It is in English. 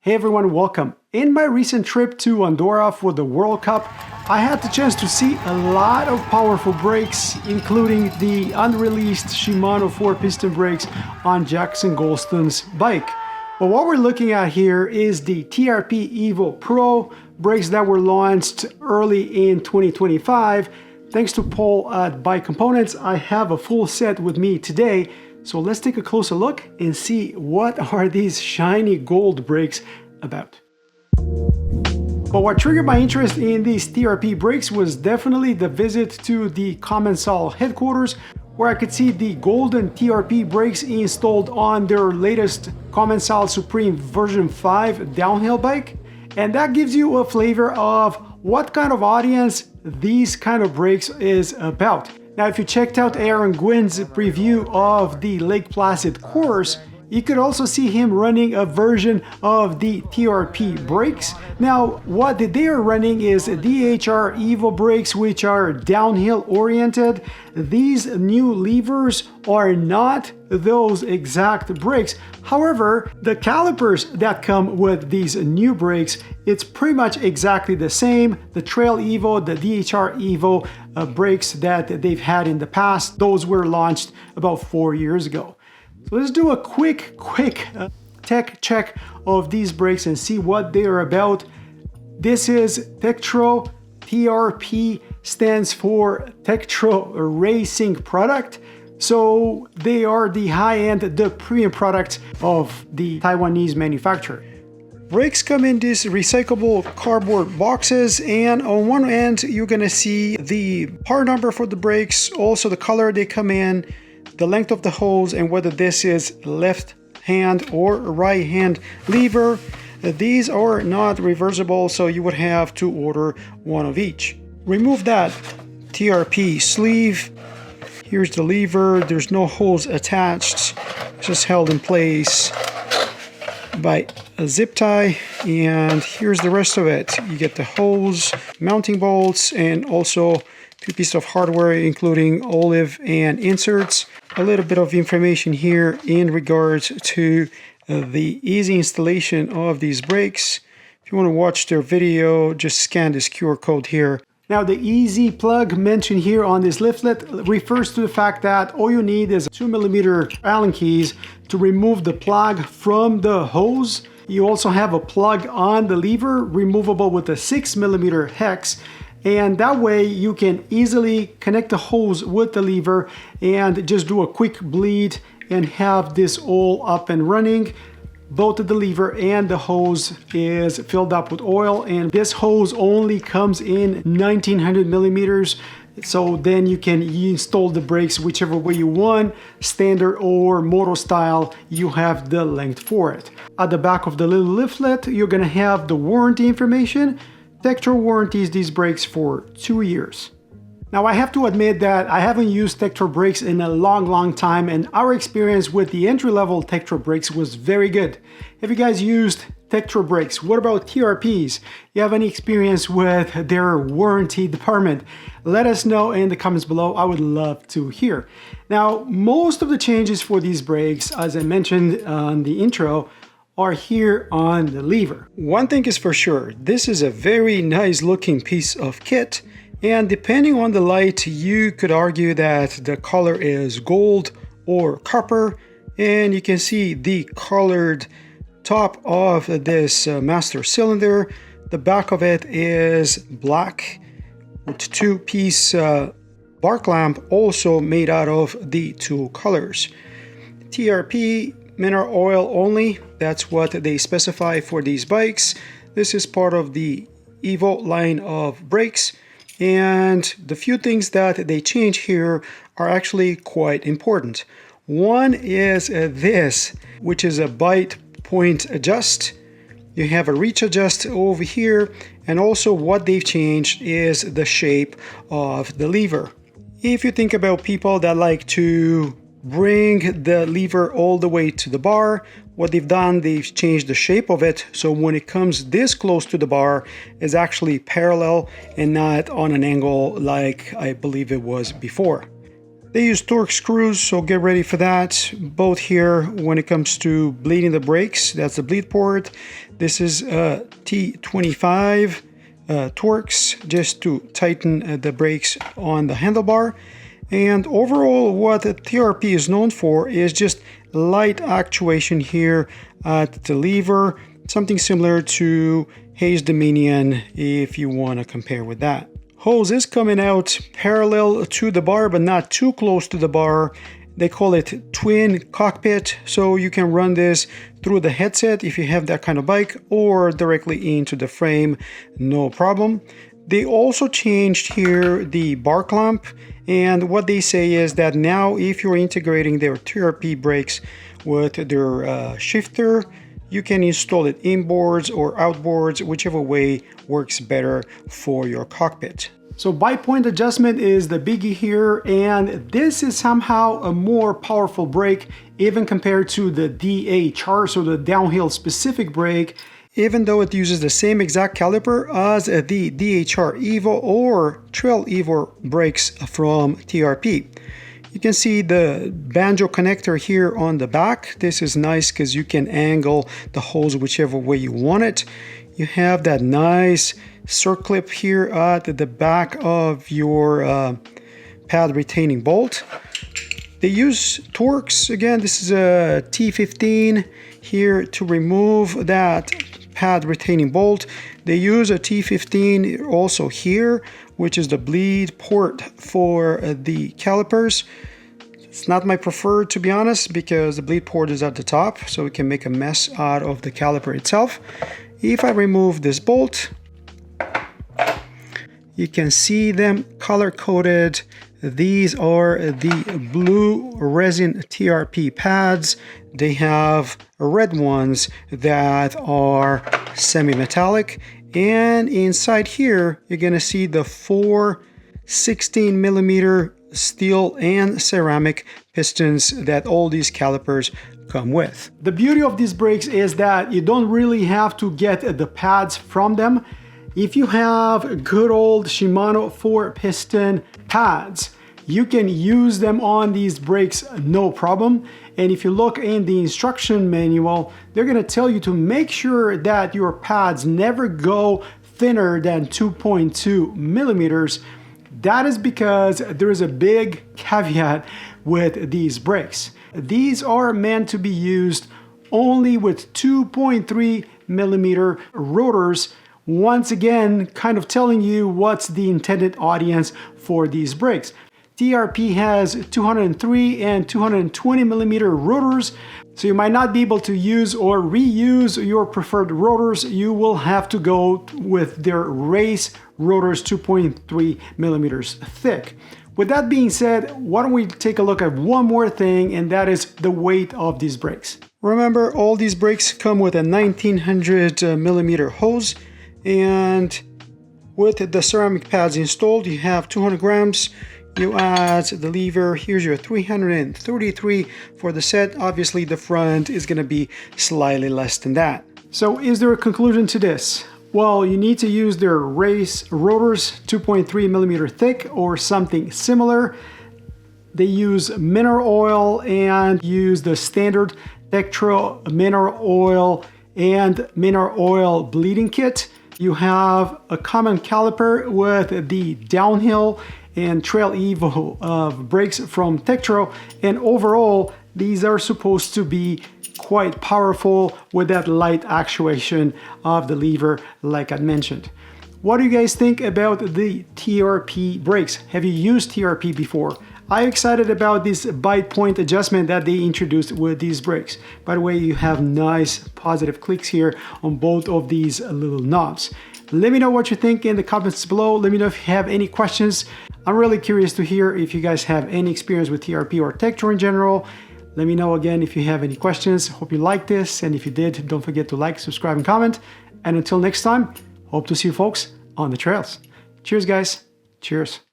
Hey everyone, welcome. In my recent trip to Andorra for the World Cup, I had the chance to see a lot of powerful brakes, including the unreleased Shimano 4-piston brakes on Jackson Golston's bike. But what we're looking at here is the TRP EVO Pro brakes that were launched early in 2025. Thanks to Paul at Bike Components, I have a full set with me today. So let's take a closer look and see what are these shiny gold brakes about. But what triggered my interest in these TRP brakes was definitely the visit to the Commencal headquarters, where I could see the golden TRP brakes installed on their latest Commencal Supreme version 5 downhill bike. And that gives you a flavor of what kind of audience these kind of brakes is about. Now, if you checked out Aaron Gwynn's preview of the Lake Placid course, you could also see him running a version of the TRP brakes. Now, what they are running is DHR EVO brakes, which are downhill oriented. These new levers are not those exact brakes. However, the calipers that come with these new brakes, it's pretty much exactly the same. The Trail Evo, the DHR EVO brakes that they've had in the past, those were launched about 4 years ago. So let's do a quick tech check of these brakes and see what they are about. This is Tektro. TRP stands for Tektro Racing Product. So they are the high-end, the premium product of the Taiwanese manufacturer. Brakes come in these recyclable cardboard boxes, and on one end you're gonna see the part number for the brakes, also the color they come in, the length of the hose, and whether this is left hand or right hand lever. These are not reversible, so you would have to order one of each. Remove that TRP sleeve. Here's the lever. There's no hose attached. It's just held in place by a zip tie, and here's the rest of it. You get the hose, mounting bolts, and also two pieces of hardware including olive and inserts. A little bit of information here in regards to the easy installation of these brakes. If you want to watch their video, just scan this QR code here. Now, the easy plug mentioned here on this leaflet refers to the fact that all you need is 2mm Allen keys to remove the plug from the hose. You also have a plug on the lever, removable with a 6mm hex. And that way you can easily connect the hose with the lever and just do a quick bleed and have this all up and running. Both the lever and the hose is filled up with oil, and this hose only comes in 1900 millimeters. So then you can install the brakes whichever way you want, standard or moto style, you have the length for it. At the back of the little leaflet, you're gonna have the warranty information. Tektro warranties these brakes for 2 years. Now, I have to admit that I haven't used Tektro brakes in a long time, and our experience with the entry-level Tektro brakes was very good. Have you guys used Tektro brakes? What about TRPs? You have any experience with their warranty department? Let us know in the comments below. I would love to hear. Now, most of the changes for these brakes, as I mentioned on the intro, are here on the lever. One thing is for sure, this is a very nice looking piece of kit, and depending on the light, you could argue that the color is gold or copper, and you can see the colored top of this master cylinder. The back of it is black with two-piece bar clamp, also made out of the two colors. TRP mineral oil only, that's what they specify for these bikes. This is part of the EVO line of brakes, and the few things that they change here are actually quite important. One is this, which is a bite point adjust. You have a reach adjust over here, and also what they've changed is the shape of the lever. If you think about people that like to bring the lever all the way to the bar, what they've done, they've changed the shape of it, so when it comes this close to the bar, it's actually parallel and not on an angle like I believe it was before. They use torque screws, so get ready for that. Both here when it comes to bleeding the brakes, that's the bleed port. This is T25 Torx just to tighten the brakes on the handlebar. And overall, what the TRP is known for is just light actuation here at the lever, something similar to Hayes Dominion if you want to compare with that. Hose is coming out parallel to the bar, but not too close to the bar. They call it twin cockpit, so you can run this through the headset if you have that kind of bike, or directly into the frame, no problem. They also changed here the bar clamp, and what they say is that now if you're integrating their TRP brakes with their shifter, you can install it inboards or outboards, whichever way works better for your cockpit. So bite point adjustment is the biggie here, and this is somehow a more powerful brake even compared to the DHR, so the downhill specific brake, even though it uses the same exact caliper as the DHR EVO or Trail EVO brakes from TRP. You can see the banjo connector here on the back. This is nice because you can angle the hose whichever way you want it. You have that nice circlip here at the back of your pad retaining bolt. They use Torx. Again, this is a T15 here to remove that pad retaining bolt. They use a T15 also here, which is the bleed port for the calipers. It's not my preferred, to be honest, because the bleed port is at the top, so it can make a mess out of the caliper itself. If I remove this bolt, you can see them color-coded. These are the blue resin TRP pads. They have red ones that are semi-metallic. And inside here, you're gonna see the 4 16mm steel and ceramic pistons that all these calipers come with. The beauty of these brakes is that you don't really have to get the pads from them. If you have good old Shimano 4-piston pads, you can use them on these brakes no problem. And if you look in the instruction manual, they're going to tell you to make sure that your pads never go thinner than 2.2 millimeters. That is because there is a big caveat with these brakes. These are meant to be used only with 2.3 millimeter rotors. Once again, kind of telling you what's the intended audience for these brakes. TRP has 203 and 220 millimeter rotors, so you might not be able to use or reuse your preferred rotors. You will have to go with their race rotors 2.3 millimeters thick. With that being said, why don't we take a look at one more thing, and that is the weight of these brakes. Remember, all these brakes come with a 1900 millimeter hose, and with the ceramic pads installed, you have 200 grams. You add the lever, here's your 333 for the set. Obviously the front is going to be slightly less than that. So is there a conclusion to this? Well, you need to use their race rotors 2.3 millimeter thick or something similar. They use mineral oil and use the standard Tektro mineral oil and mineral oil bleeding kit. You have a common caliper with the downhill and Trail EVO brakes from Tektro, and overall these are supposed to be quite powerful with that light actuation of the lever like I mentioned. What do you guys think about the TRP brakes? Have you used TRP before? I'm excited about this bite point adjustment that they introduced with these brakes. By the way, you have nice positive clicks here on both of these little knobs. Let me know what you think in the comments below. Let me know if you have any questions. I'm really curious to hear if you guys have any experience with TRP or Tektro in general. Let me know again if you have any questions. Hope you liked this, and if you did, don't forget to like, subscribe, and comment. And until next time, hope to see you folks on the trails. Cheers, guys. Cheers.